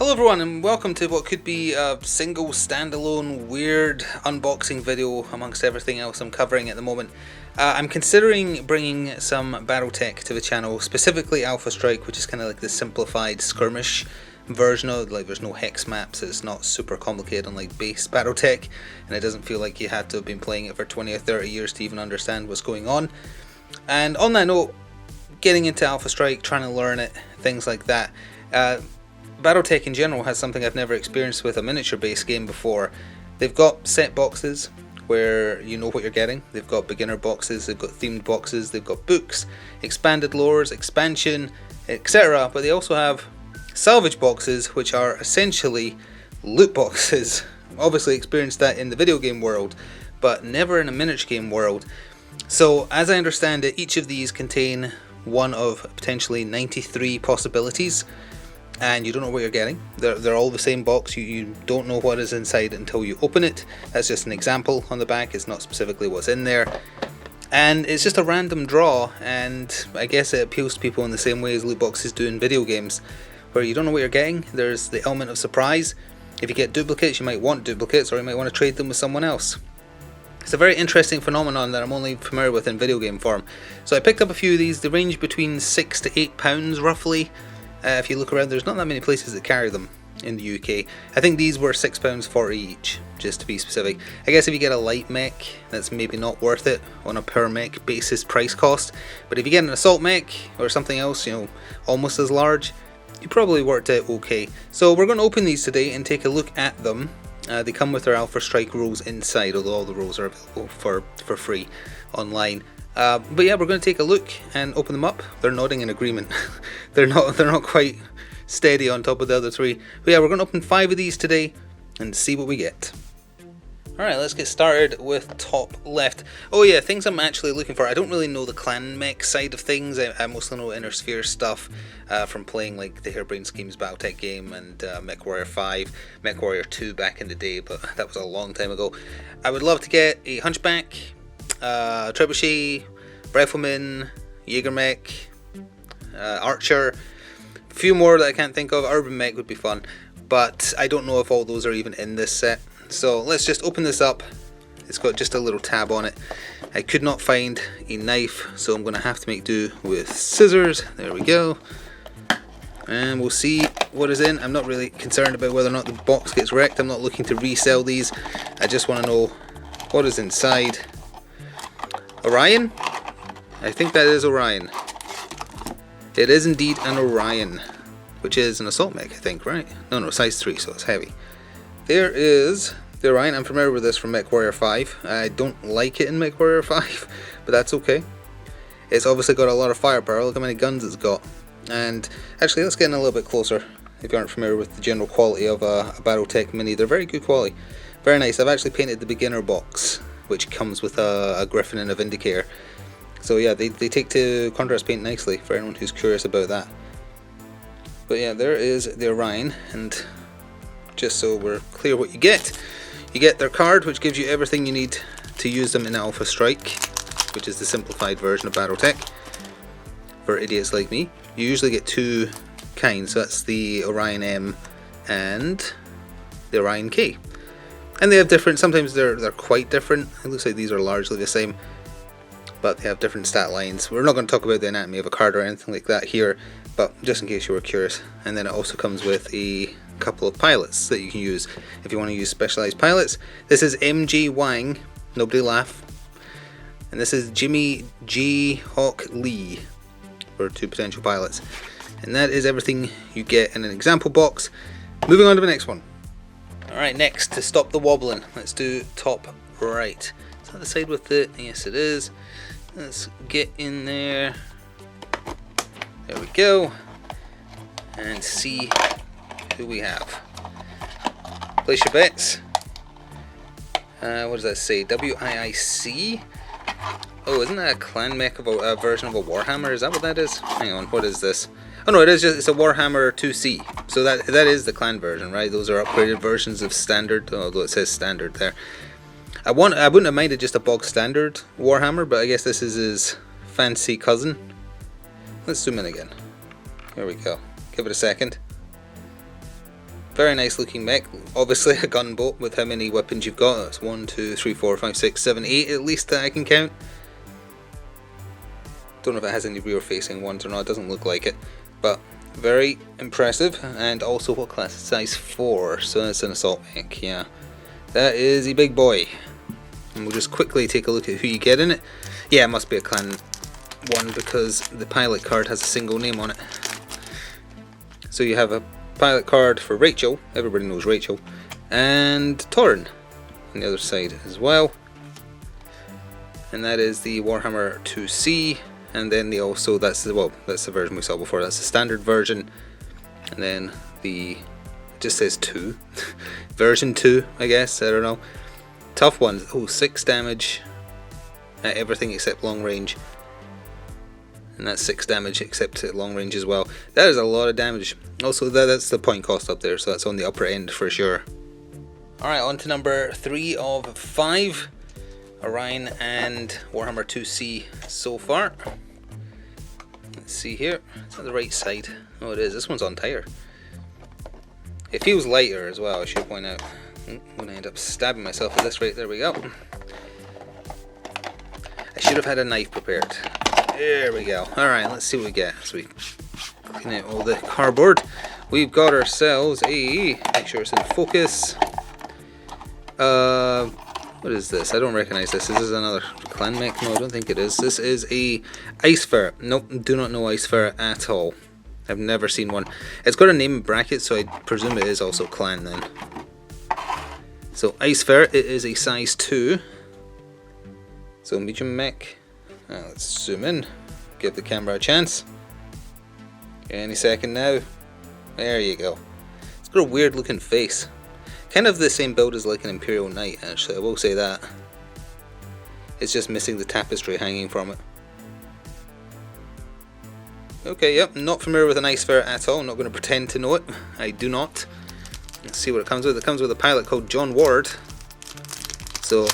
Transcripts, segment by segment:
Hello everyone and welcome to what could be a single standalone weird unboxing video amongst everything else I'm covering at the moment. I'm considering bringing some Battletech to the channel, specifically Alpha Strike, which is kind of like the simplified skirmish version of, like, there's no hex maps, it's not super complicated unlike base Battletech, and it doesn't feel like you had to have been playing it for 20 or 30 years to even understand what's going on. And on that note, getting into Alpha Strike, trying to learn it, things like that. Battletech in general has something I've never experienced with a miniature based game before. They've got set boxes where you know what you're getting. They've got beginner boxes, they've got themed boxes, they've got books, expanded lores, expansion, etc. But they also have salvage boxes, which are essentially loot boxes. Obviously experienced that in the video game world, but never in a miniature game world. So as I understand it, each of these contain one of potentially 93 possibilities. And you don't know what you're getting. They're all the same box. You don't know what is inside until you open it. That's just an example on the back. It's not specifically what's in there. And it's just a random draw, and I guess it appeals to people in the same way as loot boxes do in video games, where you don't know what you're getting. There's the element of surprise. If you get duplicates, you might want duplicates, or you might want to trade them with someone else. It's a very interesting phenomenon that I'm only familiar with in video game form. So I picked up a few of these. They range between £6 to £8 roughly. If you look around, there's not that many places that carry them in the UK. I think these were £6.40 each, just to be specific. I guess if you get a light mech, that's maybe not worth it on a per mech basis price cost. But if you get an assault mech or something else, you know, almost as large, you probably worked out okay. So we're going to open these today and take a look at them. They come with their Alpha Strike rules inside, although all the rules are available for free online. But yeah, we're going to take a look and open them up. They're nodding in agreement. they're not quite steady on top of the other three. But yeah, we're going to open 5 of these today and see what we get. Alright, let's get started with top left. Oh yeah, things I'm actually looking for. I don't really know the clan mech side of things. I mostly know Inner Sphere stuff from playing like the Harebrained Schemes Battletech game and MechWarrior 5, MechWarrior 2 back in the day, but that was a long time ago. I would love to get a Hunchback, Trebuchet, Rifleman, Jägermech, Archer, a few more that I can't think of. Urban Mech would be fun, but I don't know if all those are even in this set. So let's just open this up. It's got just a little tab on it. I could not find a knife, so I'm going to have to make do with scissors. There we go. And we'll see what is in. I'm not really concerned about whether or not the box gets wrecked. I'm not looking to resell these. I just want to know what is inside. Orion? I think that is Orion. It is indeed an Orion, which is an assault mech, I think, right? No, size 3, so it's heavy. There is the Orion. I'm familiar with this from MechWarrior 5. I don't like it in MechWarrior 5, but that's okay. It's obviously got a lot of firepower. Look how many guns it's got. And actually, let's get in a little bit closer if you aren't familiar with the general quality of a Battletech Mini. They're very good quality. Very nice. I've actually painted the beginner box, which comes with a Griffin and a Vindicator. So yeah, they take to contrast paint nicely for anyone who's curious about that. But yeah, there is the Orion, and just so we're clear what you get their card, which gives you everything you need to use them in Alpha Strike, which is the simplified version of Battletech for idiots like me. You usually get 2 kinds, so that's the Orion M and the Orion K. And they have different, sometimes they're quite different. It looks like these are largely the same, but they have different stat lines. We're not going to talk about the anatomy of a card or anything like that here, but just in case you were curious. And then it also comes with a couple of pilots that you can use if you want to use specialized pilots. This is MJ Wang, nobody laugh, and this is Jimmy J. Hawk Lee, for 2 potential pilots. And that is everything you get in an example box. Moving on to the next one. Alright, next, to stop the wobbling, let's do top right. Is that the side with it? Yes, it is. Let's get in there. There we go. And see who we have. Place your bets. What does that say? WIIC? Oh, isn't that a clan mech of a version of a Warhammer? Is that what that is? Hang on, what is this? Oh no, it's a Warhammer 2C. So that is the clan version, right? Those are upgraded versions of standard, although it says standard there. I wouldn't have minded just a bog standard Warhammer, but I guess this is his fancy cousin. Let's zoom in again. Here we go. Give it a second. Very nice looking mech. Obviously a gunboat with how many weapons you've got. That's 1, 2, 3, 4, 5, 6, 7, 8 at least that I can count. Don't know if it has any rear facing ones or not, it doesn't look like it. But very impressive. And also what class? Size 4, so that's an assault mech, yeah. That is a big boy. And we'll just quickly take a look at who you get in it. Yeah, it must be a clan one because the pilot card has a single name on it. So you have a pilot card for Rachel, everybody knows Rachel, and Torrin on the other side as well. And that is the Warhammer 2C, and then the also that's the version we saw before. That's the standard version, and then it just says 2, version 2, I guess. I don't know. Tough one. Oh, 6 damage at everything except long range. And that's 6 damage except at long range as well. That is a lot of damage. Also, that's the point cost up there, so that's on the upper end for sure. Alright, on to number 3 of 5. Orion and Warhammer 2C so far. Let's see here. It's on the right side. Oh, it is. This one's on tighter. It feels lighter as well, I should point out. I'm going to end up stabbing myself at this rate. There we go. I should have had a knife prepared. There we go. Alright, let's see what we get. So we clean out all the cardboard. We've got ourselves make sure it's in focus. What is this? I don't recognize this. Is this another clan mech? No, I don't think it is. This is a Ice Ferret. Nope, do not know Ice Ferret at all. I've never seen one. It's got a name in brackets, so I presume it is also clan then. So Ice Ferret, it is a size 2. So medium mech. Let's zoom in, give the camera a chance. Any second now. There you go. It's got a weird looking face. Kind of the same build as like an Imperial Knight, actually, I will say that. It's just missing the tapestry hanging from it. Okay, yep, not familiar with an Ice Ferret at all, I'm not going to pretend to know it. I do not. Let's see what it comes with. It comes with a pilot called John Ward. So,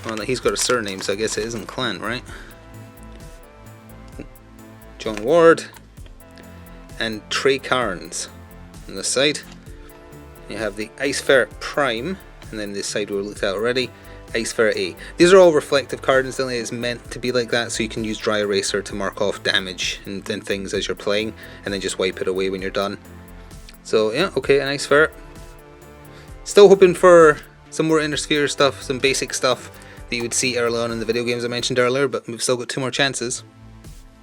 well, he's got a surname, so I guess it isn't clan, right? John Ward and Trey Carnes on the side. You have the Ice Ferret Prime, and then this side we looked at already, Ice Ferret A. These are all reflective cards, instantly. It's meant to be like that, so you can use dry eraser to mark off damage and things as you're playing, and then just wipe it away when you're done. So yeah, okay, an Ice Ferret. Still hoping for some more Inner Sphere stuff, some basic stuff that you would see early on in the video games I mentioned earlier, but we've still got 2 more chances.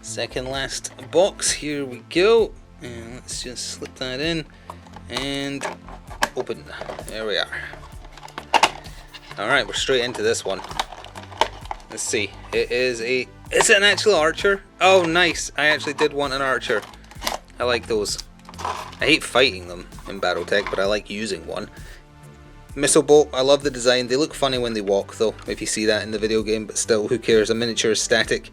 Second last box, here we go, and let's just slip that in and open. There we are. Alright, we're straight into this one. Let's see, it's an actual archer. Oh nice, I actually did want an archer. I like those. I hate fighting them in Battletech, but I like using one. Missile bolt, I love the design. They look funny when they walk though, if you see that in the video game, but still, who cares? A miniature is static.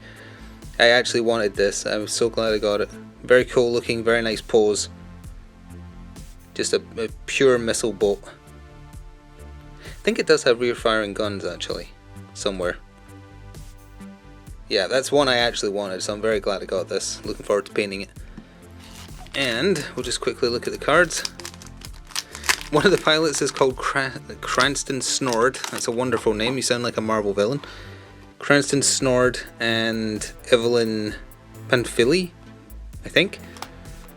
I actually wanted this. I was so glad I got it. Very cool looking, very nice pose. Just a pure missile bolt. I think it does have rear firing guns actually, somewhere. Yeah, that's one I actually wanted, so I'm very glad I got this. Looking forward to painting it. And we'll just quickly look at the cards. One of the pilots is called Cranston Snord. That's a wonderful name. You sound like a Marvel villain. Cranston Snord and Evelyn Panfili, I think.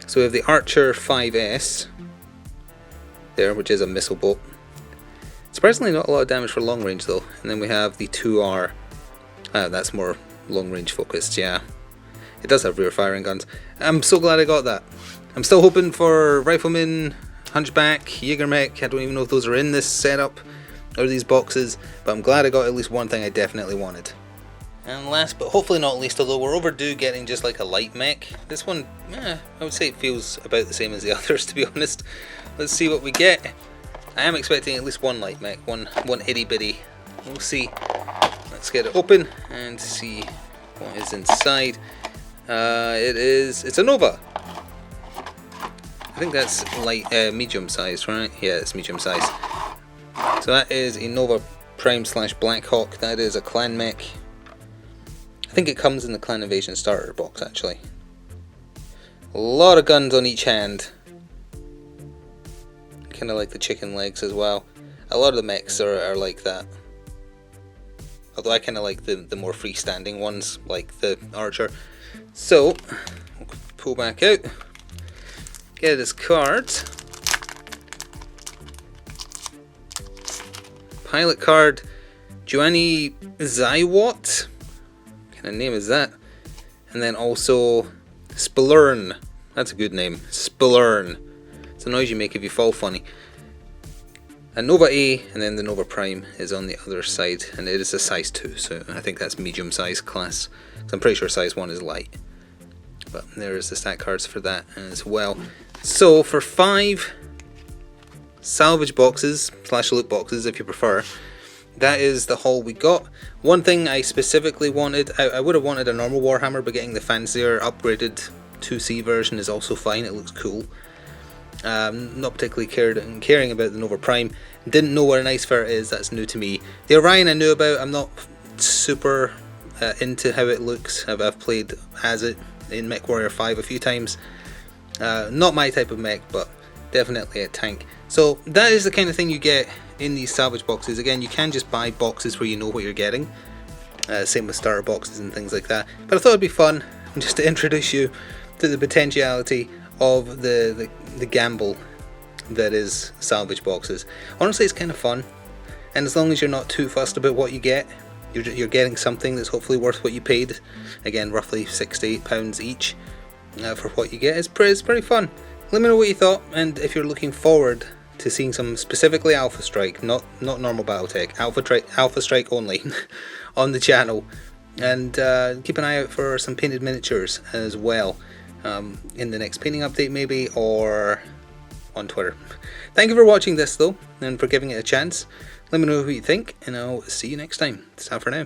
So we have the Archer 5S there, which is a missile bolt. Surprisingly not a lot of damage for long range though. And then we have the 2R. That's more long range focused, yeah. It does have rear firing guns. I'm so glad I got that. I'm still hoping for Rifleman, Hunchback, Jägermech. I don't even know if those are in this setup or these boxes, but I'm glad I got at least one thing I definitely wanted. And last but hopefully not least, although we're overdue getting just like a light mech, this one, I would say it feels about the same as the others, to be honest. Let's see what we get. I am expecting at least one light mech, one itty bitty. We'll see. Let's get it open and see what is inside. It's a Nova. I think that's light, medium size, right? Yeah, it's medium size. So that is a Nova Prime / Blackhawk. That is a clan mech. I think it comes in the Clan Invasion starter box actually. A lot of guns on each hand. kind of like the chicken legs as well. A lot of the mechs are like that. Although I kind of like the more freestanding ones, like the archer. So, we'll pull back out, get his card. Pilot card, Joanny Zywot. What kind of name is that? And then also Spillern. That's a good name. Spillern. It's a noise you make if you fall funny. A Nova A, and then the Nova Prime is on the other side, and it is a size 2, so I think that's medium size class. So I'm pretty sure size 1 is light. But there's the stat cards for that as well. So for 5 salvage boxes, / loot boxes if you prefer, that is the haul we got. One thing I specifically wanted, I would have wanted a normal Warhammer, but getting the fancier upgraded 2C version is also fine, it looks cool. Not particularly caring about the Nova Prime. Didn't know what an Ice Ferret is, that's new to me. The Orion I knew about, I'm not super into how it looks. I've played as it in MechWarrior 5 a few times. Not my type of mech, but definitely a tank. So that is the kind of thing you get in these salvage boxes. Again, you can just buy boxes where you know what you're getting. Same with starter boxes and things like that. But I thought it'd be fun just to introduce you to the potentiality of the gamble that is salvage boxes. Honestly, it's kind of fun, and as long as you're not too fussed about what you get, you're getting something that's hopefully worth what you paid. Again, roughly £6 to £8 each for what you get. It's pretty fun. Let me know what you thought, and if you're looking forward to seeing some specifically Alpha Strike, not normal Battletech, Alpha Strike only on the channel, and keep an eye out for some painted miniatures as well. In the next painting update maybe, or on Twitter. Thank you for watching this though, and for giving it a chance. Let me know what you think, and I'll see you next time. It's time for now.